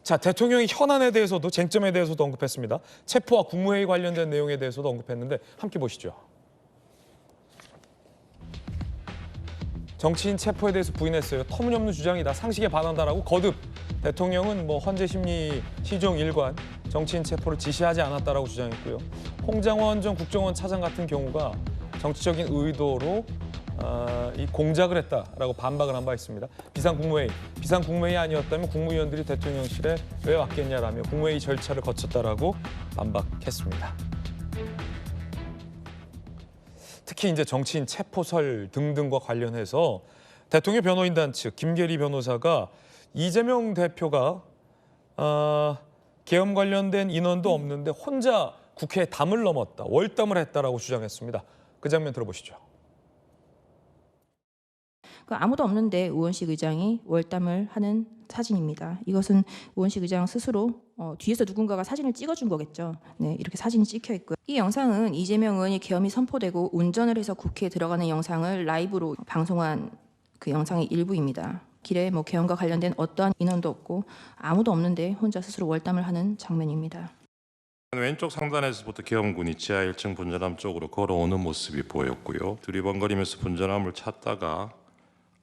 자, 대통령이 현안에 대해서도 쟁점에 대해서도 언급했습니다. 체포와 국무회의 관련된 내용에 대해서도 언급했는데 함께 보시죠. 정치인 체포에 대해서 부인했어요. 터무니없는 주장이다. 상식에 반한다라고 거듭 대통령은 헌재 심리 시종 일관 정치인 체포를 지시하지 않았다라고 주장했고요. 홍장원 전 국정원 차장 같은 경우가 정치적인 의도로 이 공작을 했다라고 반박을 한 바 있습니다. 비상국무회의 아니었다면 국무위원들이 대통령실에 왜 왔겠냐라며 국무회의 절차를 거쳤다라고 반박했습니다. 특히 이제 정치인 체포설 등등과 관련해서 대통령 변호인단 측 김계리 변호사가 이재명 대표가 계엄 관련된 인원도 없는데 혼자 국회에 담을 넘었다, 월담을 했다라고 주장했습니다. 그 장면 들어보시죠. 아무도 없는데 우원식 의장이 월담을 하는 사진입니다. 이것은 우원식 의장 스스로 뒤에서 누군가가 사진을 찍어준 거겠죠. 네, 이렇게 사진이 찍혀 있고요. 이 영상은 이재명 의원이 계엄이 선포되고 운전을 해서 국회에 들어가는 영상을 라이브로 방송한 그 영상의 일부입니다. 길에 계엄과 관련된 어떠한 인원도 없고 아무도 없는데 혼자 스스로 월담을 하는 장면입니다. 왼쪽 상단에서부터 계엄군이 지하 1층 분전함 쪽으로 걸어오는 모습이 보였고요. 두리번거리면서 분전함을 찾다가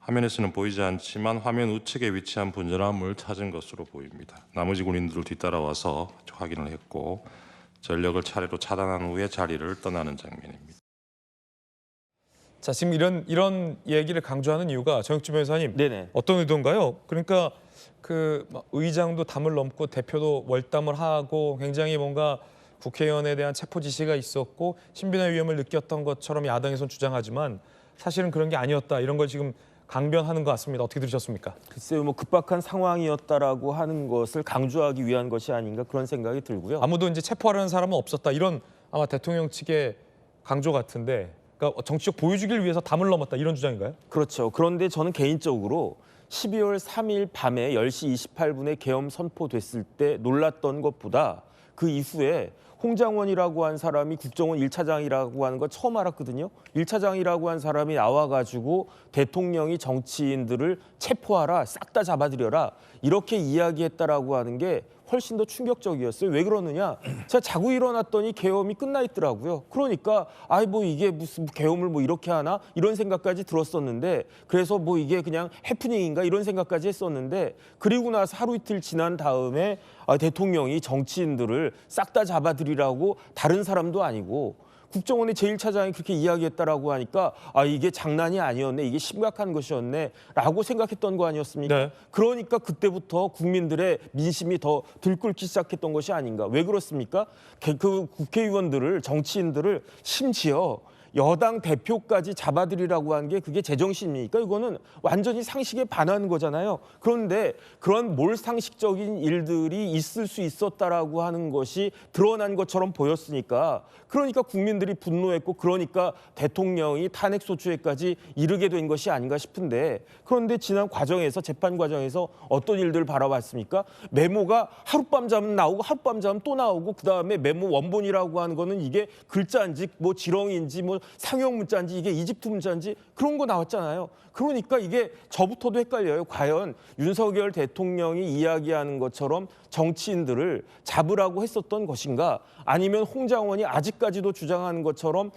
화면에서는 보이지 않지만 화면 우측에 위치한 분전함을 찾은 것으로 보입니다. 나머지 군인들을 뒤따라와서 확인을 했고 전력을 차례로 차단한 후에 자리를 떠나는 장면입니다. 자, 지금 이런 얘기를 강조하는 이유가 정혁준 변호사님, 네네. 어떤 의도인가요? 그러니까 의장도 담을 넘고 대표도 월담을 하고 굉장히 뭔가 국회의원에 대한 체포 지시가 있었고 신변의 위험을 느꼈던 것처럼 야당에서는 주장하지만 사실은 그런 게 아니었다, 이런 걸 지금 강변하는 것 같습니다. 어떻게 들으셨습니까? 글쎄요, 급박한 상황이었다라고 하는 것을 강조하기 위한 것이 아닌가 그런 생각이 들고요. 아무도 이제 체포하려는 사람은 없었다, 이런 아마 대통령 측의 강조 같은데, 그러니까 정치적 보여주기를 위해서 담을 넘었다, 이런 주장인가요? 그렇죠. 그런데 저는 개인적으로 12월 3일 밤에 10시 28분에 계엄 선포됐을 때 놀랐던 것보다 그 이후에 홍장원이라고 한 사람이 국정원 1차장이라고 하는 거 처음 알았거든요. 1차장이라고 한 사람이 나와가지고 대통령이 정치인들을 체포하라, 싹 다 잡아들여라, 이렇게 이야기했다라고 하는 게 훨씬 더 충격적이었어요. 왜 그러느냐? 제가 자고 일어났더니 계엄이 끝나 있더라고요. 그러니까 이게 무슨 계엄을 이렇게 하나? 이런 생각까지 들었었는데, 그래서 이게 그냥 해프닝인가? 이런 생각까지 했었는데, 그리고 나서 하루 이틀 지난 다음에 대통령이 정치인들을 싹 다 잡아들이라고, 다른 사람도 아니고 국정원의 제1차장이 그렇게 이야기했다라고 하니까 이게 장난이 아니었네, 이게 심각한 것이었네 라고 생각했던 거 아니었습니까? 네. 그러니까 그때부터 국민들의 민심이 더 들끓기 시작했던 것이 아닌가. 왜 그렇습니까? 그 국회의원들을, 정치인들을, 심지어 여당 대표까지 잡아들이라고 한 게 그게 제정신입니까? 이거는 완전히 상식에 반하는 거잖아요. 그런데 그런 몰상식적인 일들이 있을 수 있었다라고 하는 것이 드러난 것처럼 보였으니까, 그러니까 국민들이 분노했고, 그러니까 대통령이 탄핵소추에까지 이르게 된 것이 아닌가 싶은데, 그런데 지난 과정에서, 재판 과정에서 어떤 일들을 바라봤습니까? 메모가 하룻밤 자면 나오고 하룻밤 자면 또 나오고, 그다음에 메모 원본이라고 하는 거는 이게 글자인지 지렁이인지 상형 문자인지 이게 이집트 문자인지 그런 거 나왔잖아요. 그러니까 이게 저부터도 헷갈려요. 과연 윤석열 대통령이 이야기하는 것처럼 정치인들을 잡으라고 했었던 것인가, 아니면 홍장원이 아직까지도 주장하는 것처럼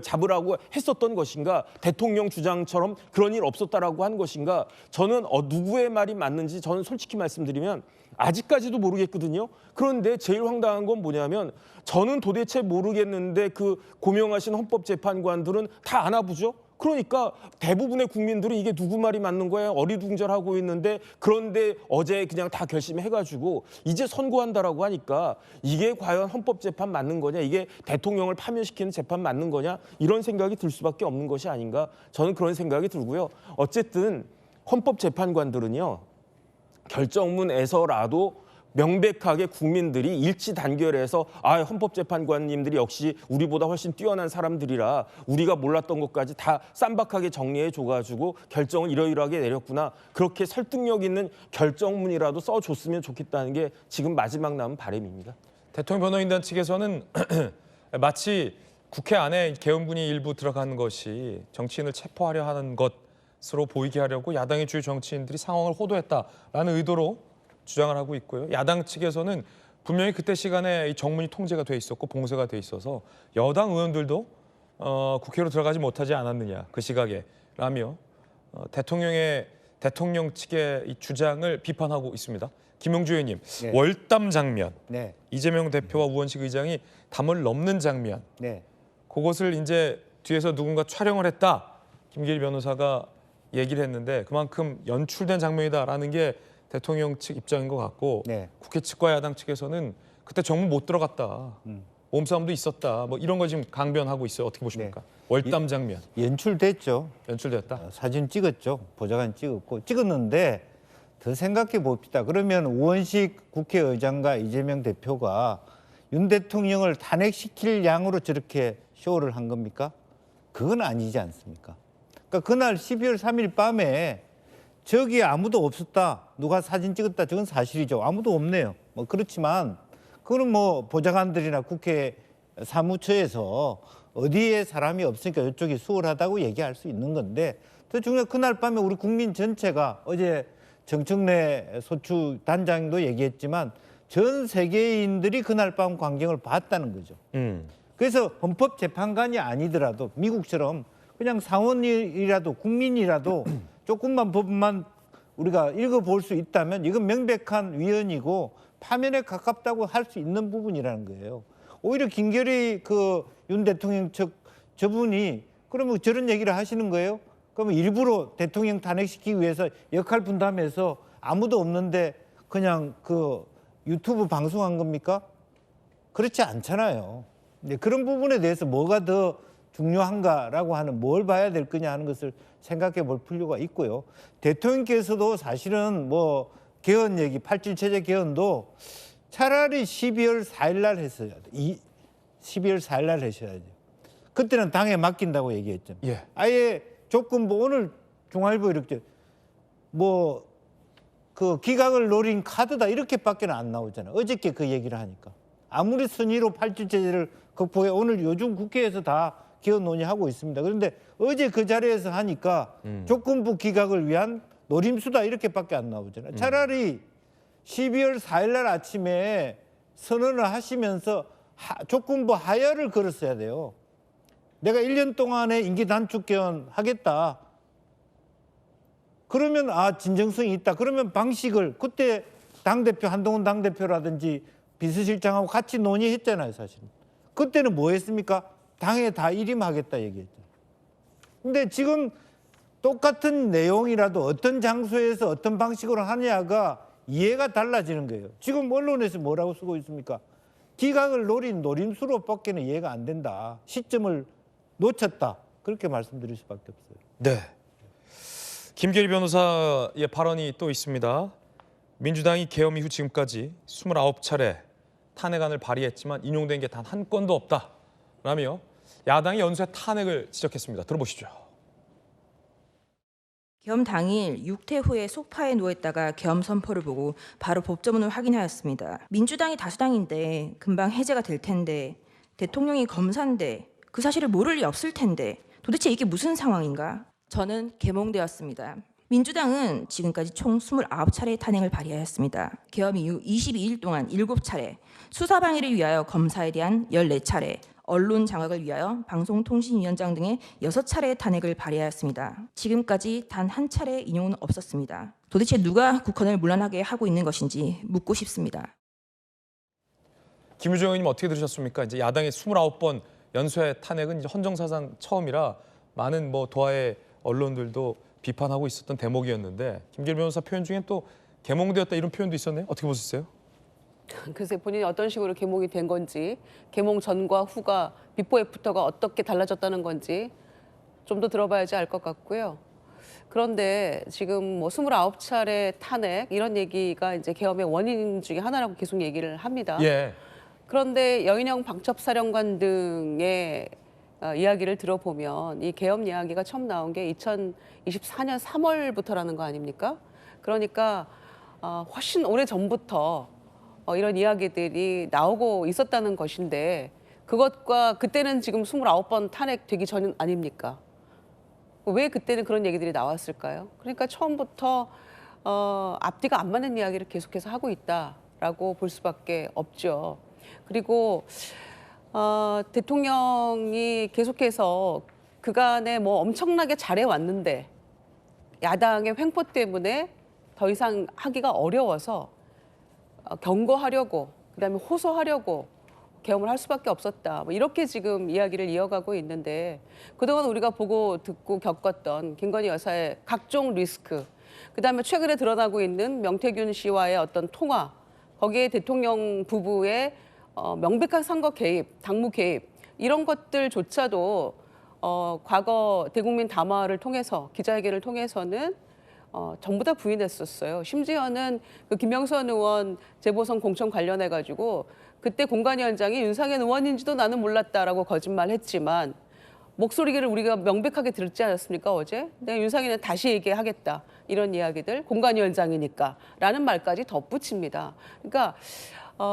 잡으라고 했었던 것인가, 대통령 주장처럼 그런 일 없었다라고 한 것인가. 저는 누구의 말이 맞는지 저는 솔직히 말씀드리면 아직까지도 모르겠거든요. 그런데 제일 황당한 건 뭐냐면, 저는 도대체 모르겠는데 그 고명하신 헌법재판관들은 다 아나 보죠. 그러니까 대부분의 국민들은 이게 누구 말이 맞는 거야, 어리둥절하고 있는데, 그런데 어제 그냥 다 결심해가지고 이제 선고한다라고 하니까 이게 과연 헌법재판 맞는 거냐, 이게 대통령을 파면시키는 재판 맞는 거냐, 이런 생각이 들 수밖에 없는 것이 아닌가, 저는 그런 생각이 들고요. 어쨌든 헌법재판관들은요, 결정문에서라도 명백하게 국민들이 일치 단결해서 헌법재판관님들이 역시 우리보다 훨씬 뛰어난 사람들이라 우리가 몰랐던 것까지 다 쌈박하게 정리해 줘가지고 결정을 이러이러하게 내렸구나, 그렇게 설득력 있는 결정문이라도 써줬으면 좋겠다는 게 지금 마지막 남은 바람입니다. 대통령 변호인단 측에서는 마치 국회 안에 계엄군이 일부 들어간 것이 정치인을 체포하려 하는 것으로 보이게 하려고 야당의 주요 정치인들이 상황을 호도했다라는 의도로 주장을 하고 있고요. 야당 측에서는 분명히 그때 시간에 이 정문이 통제가 돼 있었고 봉쇄가 돼 있어서 여당 의원들도 국회로 들어가지 못하지 않았느냐 그 시각에 라며 대통령 측의 이 주장을 비판하고 있습니다. 김용주 의원님, 네. 월담 장면, 네, 이재명 대표와 우원식 의장이 담을 넘는 장면, 네, 그것을 이제 뒤에서 누군가 촬영을 했다. 김계리 변호사가 얘기를 했는데 그만큼 연출된 장면이다라는 게 대통령 측 입장인 것 같고 네. 국회 측과 야당 측에서는 그때 정문 못 들어갔다. 몸싸움도 있었다. 뭐 이런 거 지금 강변하고 있어요. 어떻게 보십니까? 월담 장면 연출됐죠. 연출됐다. 사진 찍었죠. 보좌관 찍었는데 더 생각해 봅시다. 그러면 우원식 국회의장과 이재명 대표가 윤 대통령을 탄핵시킬 양으로 저렇게 쇼를 한 겁니까? 그건 아니지 않습니까? 그러니까 그날 12월 3일 밤에 저기에 아무도 없었다. 누가 사진 찍었다. 저건 사실이죠. 아무도 없네요. 뭐 그렇지만 그거는 뭐 보좌관들이나 국회 사무처에서 어디에 사람이 없으니까 이쪽이 수월하다고 얘기할 수 있는 건데 더 중요한 그날 밤에 우리 국민 전체가 어제 정청래 소추 단장도 얘기했지만 전 세계인들이 그날 밤 광경을 봤다는 거죠. 그래서 헌법재판관이 아니더라도 미국처럼 그냥 상원이라도 국민이라도 조금만 법만 우리가 읽어볼 수 있다면 이건 명백한 위헌이고 파면에 가깝다고 할 수 있는 부분이라는 거예요. 오히려 김결희 그 윤 대통령 측 저분이 그러면 저런 얘기를 하시는 거예요? 그러면 일부러 대통령 탄핵시키기 위해서 역할 분담해서 아무도 없는데 그냥 그 유튜브 방송한 겁니까? 그렇지 않잖아요. 근데 그런 부분에 대해서 뭐가 더 중요한가라고 하는 뭘 봐야 될 거냐 하는 것을 생각해 볼 필요가 있고요. 대통령께서도 사실은 뭐 개헌 얘기, 87체제 개헌도 차라리 12월 4일 날 했어야 돼. 12월 4일 날 하셔야 돼요. 그때는 당에 맡긴다고 얘기했죠. 예. 아예 조건부 오늘 중앙일보 이렇게 뭐 그 기각을 노린 카드다 이렇게밖에 안 나오잖아요. 어저께 그 얘기를 하니까. 아무리 선의로 87체제를 극복해 오늘 요즘 국회에서 다 개헌 논의하고 있습니다. 그런데 어제 그 자리에서 하니까 조건부 기각을 위한 노림수다 이렇게밖에 안 나오잖아요. 차라리 12월 4일 날 아침에 선언을 하시면서 조건부 하야를 걸었어야 돼요. 내가 1년 동안에 임기 단축 개헌 하겠다. 그러면 진정성이 있다. 그러면 방식을 그때 당대표 한동훈 당대표라든지 비서실장하고 같이 논의했잖아요, 사실은. 그때는 뭐 했습니까? 당에 다 일임하겠다 얘기했죠. 근데 지금 똑같은 내용이라도 어떤 장소에서 어떤 방식으로 하냐가 이해가 달라지는 거예요. 지금 언론에서 뭐라고 쓰고 있습니까? 기각을 노린 노림수로밖에는 이해가 안 된다. 시점을 놓쳤다. 그렇게 말씀드릴 수밖에 없어요. 네. 김계리 변호사의 발언이 또 있습니다. 민주당이 계엄 이후 지금까지 29차례 탄핵안을 발의했지만 인용된 게 단 한 건도 없다라며 야당이 연쇄 탄핵을 지적했습니다. 들어보시죠. 계엄 당일 육퇴 후에 소파에 누워있다가 계엄 선포를 보고 바로 법조문을 확인하였습니다. 민주당이 다수당인데 금방 해제가 될 텐데 대통령이 검사인데 그 사실을 모를 리 없을 텐데 도대체 이게 무슨 상황인가? 저는 개몽되었습니다. 민주당은 지금까지 총 29차례 탄핵을 발의하였습니다. 계엄 이후 22일 동안 7차례, 수사 방해를 위하여 검사에 대한 14차례, 언론 장악을 위하여 방송통신위원장 등의 6차례 탄핵을 발의하였습니다. 지금까지 단 한 차례 인용은 없었습니다. 도대체 누가 국헌을 문란하게 하고 있는 것인지 묻고 싶습니다. 김유정 의원님 어떻게 들으셨습니까? 이제 야당의 29번 연쇄 탄핵은 이제 헌정사상 처음이라 많은 뭐 도하의 언론들도 비판하고 있었던 대목이었는데 김계리 변호사 표현 중엔 또 계몽되었다 이런 표현도 있었네요. 어떻게 보셨어요? 글쎄 본인이 어떤 식으로 계몽이 된 건지, 계몽 전과 후가 비포 애프터가 어떻게 달라졌다는 건지 좀 더 들어봐야지 알 것 같고요. 그런데 지금 뭐 29차례 탄핵 이런 얘기가 이제 계엄의 원인 중에 하나라고 계속 얘기를 합니다. 예. 그런데 여인영 방첩사령관 등의 이야기를 들어보면 이 계엄 이야기가 처음 나온 게 2024년 3월부터라는 거 아닙니까? 그러니까 훨씬 오래 전부터 이런 이야기들이 나오고 있었다는 것인데 그것과 그때는 지금 29번 탄핵되기 전 아닙니까? 왜 그때는 그런 얘기들이 나왔을까요? 그러니까 처음부터 앞뒤가 안 맞는 이야기를 계속해서 하고 있다라고 볼 수밖에 없죠. 그리고 대통령이 계속해서 그간에 뭐 엄청나게 잘해왔는데 야당의 횡포 때문에 더 이상 하기가 어려워서 경고하려고 그다음에 호소하려고 계엄을 할 수밖에 없었다. 뭐 이렇게 지금 이야기를 이어가고 있는데 그동안 우리가 보고 듣고 겪었던 김건희 여사의 각종 리스크, 그다음에 최근에 드러나고 있는 명태균 씨와의 어떤 통화, 거기에 대통령 부부의 명백한 선거 개입, 당무 개입 이런 것들조차도 과거 대국민 담화를 통해서 기자회견을 통해서는 전부 다 부인했었어요. 심지어는 그 김영선 의원 재보선 공천 관련해 가지고 그때 공관위원장이 윤상현 의원인지도 나는 몰랐다라고 거짓말했지만 목소리를 우리가 명백하게 들었지 않았습니까 어제? 내가 윤상현은 다시 얘기하겠다 이런 이야기들 공관위원장이니까라는 말까지 덧붙입니다. 그러니까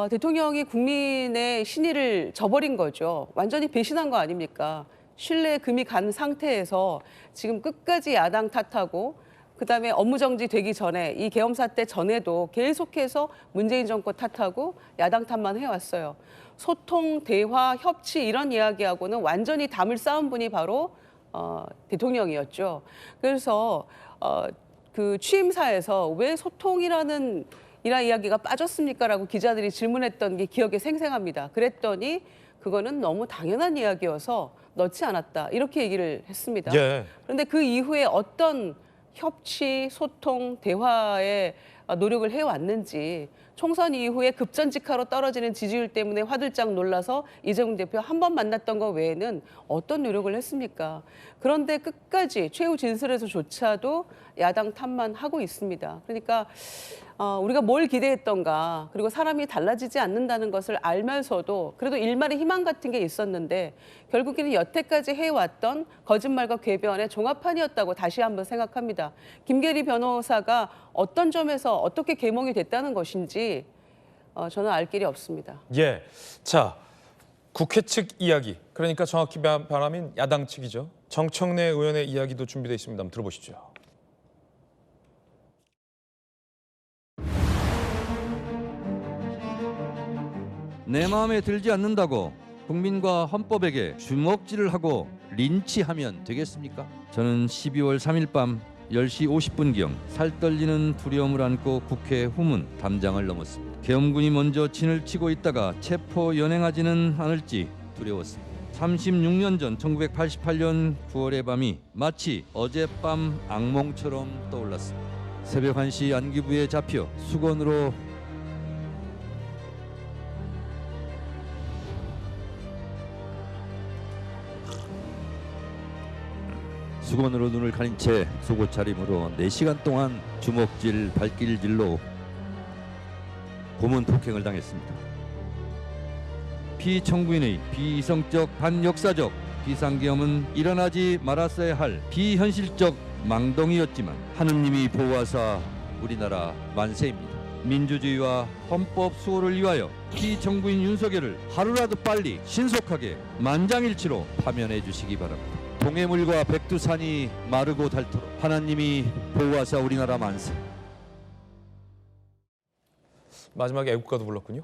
대통령이 국민의 신의를 저버린 거죠. 완전히 배신한 거 아닙니까? 신뢰에 금이 간 상태에서 지금 끝까지 야당 탓하고 그다음에 업무정지 되기 전에 이 계엄 사태 전에도 계속해서 문재인 정권 탓하고 야당 탓만 해왔어요. 소통, 대화, 협치 이런 이야기하고는 완전히 담을 쌓은 분이 바로 대통령이었죠. 그래서 그 취임사에서 왜 소통이라는 이야기가 빠졌습니까라고 기자들이 질문했던 게 기억에 생생합니다. 그랬더니 그거는 너무 당연한 이야기여서 넣지 않았다 이렇게 얘기를 했습니다. 예. 그런데 그 이후에 어떤 협치, 소통, 대화에 노력을 해왔는지 총선 이후에 급전직하로 떨어지는 지지율 때문에 화들짝 놀라서 이재명 대표 한 번 만났던 것 외에는 어떤 노력을 했습니까? 그런데 끝까지 최후 진술에서조차도 야당 탓만 하고 있습니다. 그러니까 우리가 뭘 기대했던가 그리고 사람이 달라지지 않는다는 것을 알면서도 그래도 일말의 희망 같은 게 있었는데 결국에는 여태까지 해왔던 거짓말과 궤변의 종합판이었다고 다시 한번 생각합니다. 김계리 변호사가 어떤 점에서 어떻게 계몽이 됐다는 것인지 저는 알 길이 없습니다. 예. 자, 국회 측 이야기. 그러니까 정확히 말하면 야당 측이죠. 정청래 의원의 이야기도 준비되어 있습니다. 한번 들어보시죠. 내 마음에 들지 않는다고 국민과 헌법에게 주먹질을 하고 린치하면 되겠습니까? 저는 12월 3일 밤 10시 50분경 살떨리는 두려움을 안고 국회 후문 담장을 넘었습니다. 계엄군이 먼저 진을 치고 있다가 체포 연행하지는 않을지 두려웠습니다. 36년 전 1988년 9월의 밤이 마치 어젯밤 악몽처럼 떠올랐습니다. 새벽 1시 안기부에 잡혀 수건으로 눈을 가린 채 속옷 차림으로 4시간 동안 주먹질, 발길질로 고문 폭행을 당했습니다. 피청구인의 비이성적, 반역사적 비상계엄은 일어나지 말았어야 할 비현실적 망동이었지만 하느님이 보호하사 우리나라 만세입니다. 민주주의와 헌법 수호를 위하여 피청구인 윤석열을 하루라도 빨리 신속하게 만장일치로 파면해 주시기 바랍니다. 동해물과 백두산이 마르고 닳도록 하나님이 보호하사 우리나라 만세. 마지막에 애국가도 불렀군요.